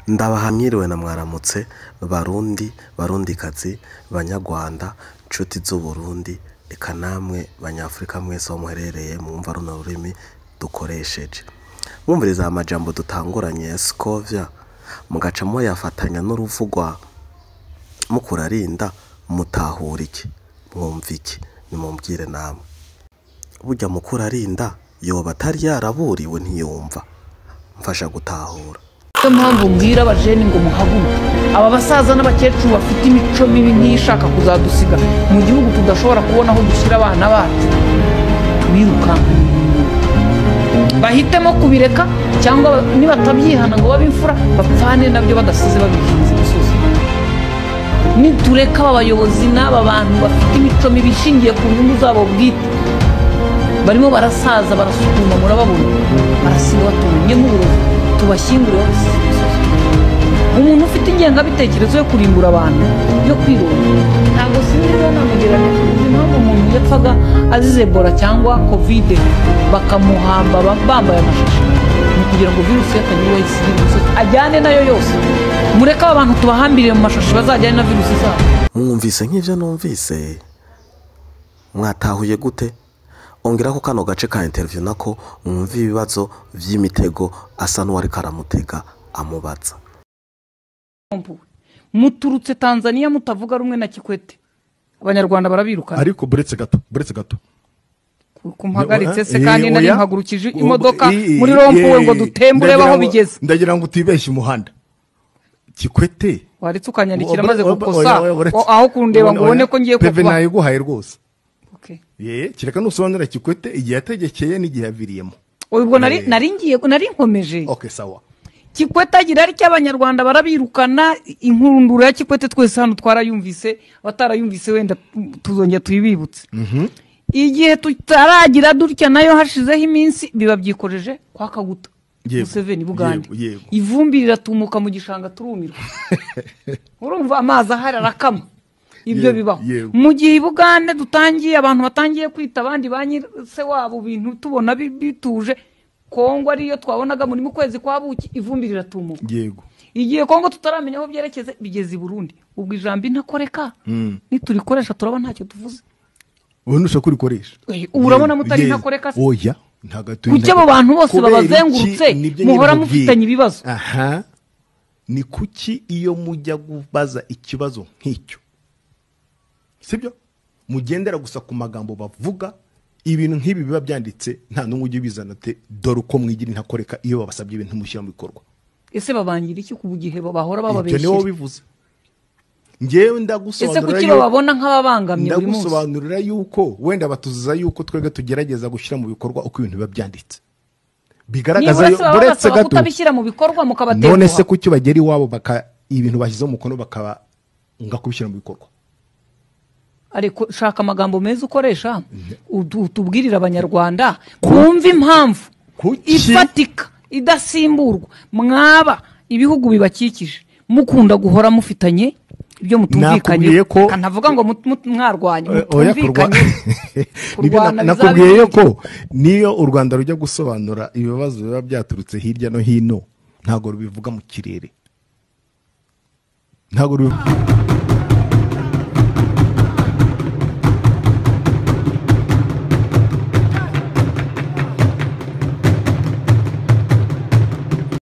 Ndabahamyiriwe na mwaramutse barundikazi banyarwanda nshuti z'u Burundi eka namwe banyafrika mwese aho muherereye mwumva runo rurimi dukoresheje mwumviriza amajambo dutanguranye ya Scovia mugaca yafatanya n'uruvugwa mukurarinda mutahura iki mwumva iki nimumbwire namwe burya mukurarinda yoba atari yaraburiwe ntiyumva mfasha gutahura mpamvu mbwira abajeni ngo muhaguruke aba basaza n'abakecuru bafite imico mibi nk'ishaka kuzadusiga mu gihugu tudashobora kubona aho dushyira abana bacu birukanka bahitemo kubireka cyangwa nibatabyihana ngo babimfura bapfane nabyo badasize babikinze gusoza nitureka aba bayobozi n'aba bantu bafite imico mibi ishingiye ku nyungu zabo bwite barimo barasaza barasukuma murababona barasiga batumye nk'uburozi tubashyingure umuntu ufite ingengabitekerezo yo kurimbura abantu yo kwirura ntabwo sinzi namugeranya impamvu umuntu yapfaga azize Ebola cyangwa Covid bakamuhamba bambaye amashashi ni kugira ngo virusi yatanyuwe ajyane nayo yose mureka abantu tubahambiriye mu mashashi bazajyane na virusi zabo mwumvise nk'ivyo numvise mwatahuye gute ongera ko kano gace ka interview nako mwumva ibibazo vy'imitego asa n'uwari karamutega amubaza muturutse Tanzania mutavuga rumwe na Kikwete abanyarwanda barabirukana ariko buretse gato kumpagaritse se kandi nari mpagurukije imodoka muri rompuwe ngo dutembure baho bigeze ndagira ngo utibeshye umuhanda Kikwete waritse ukanyandikira maze gukosa aho kundeba ngo ubone ko ngiye kuba peve nayiguhaye rwose kireka nusobanura Kikwete igihe yategekeye n'igihe yaviriyemo ubwo nari nkomeje sawa Kikwete agira ari cy'abanyarwanda barabirukana inkurundura ya Kikwete twese hano twarayumvise batarayumvise wenda tuzongera tuyibibutse igihe tutaragira dutya nayo hashizeho iminsi biba byikoreje kwa Kaguta Museveni Bugande ivumbi riratumuka mu gishanga turumirwa urumva amazi ahari arakama ibyo bibaho mu gihe Bugande dutangiye abantu batangiye kwita abandi banyise wabo bintu tubona bituje Kongo ariyo twabonaga muri mu kwezi kwa buki ivumbi riratumuka igihe Kongo tutaramenya aho byerekeze bigeze i Burundi ubwo ijambo intakoreka niturikoresha turaba ntacyo tuvuze wowe ushaka kurikoresha urabona mutari ntakoreka se oya kuki abo bantu bose babazengurutse muhora mufitanye ibibazo ni kuki iyo mujya kubaza ikibazo nk'icyo sibyo mugendera gusa ku magambo bavuga ibintu nk'ibi biba byanditse nta n'umwe ujye bizana te dore uko mwigira intakoreka iyo babasabye ibintu mushyira mu bikorwa ese babangira iki ku gihe bahora bababeshye ibyo niwo bivuze ngewe ndagusobanurira ese kuki babona nk'ababangamye buri munsi ndagusobanurira yuko wenda batuzuza yuko twega tugerageza gushyira mu bikorwa uko ibintu biba byanditse bigaragaza buretse gato kutabishyira mu bikorwa mukabategura none se kuki bagera iwabo baka ibintu bashyize mu kono bakaba ngakubishyira mu bikorwa ariko shaka amagambo meza ukoresha utubwirira abanyarwanda kumva impamvu ifatika idasimburwa mwaba ibihugu bibakikije mukunda guhora mufitanye ibyo mutumvikanye kanavuga ngo mwarwanye mutumvikanye nakubwiye ko niyo u Rwanda rujya gusobanura ibibazo biba byaturutse hirya no hino ntago rubivuga mu kirere ntago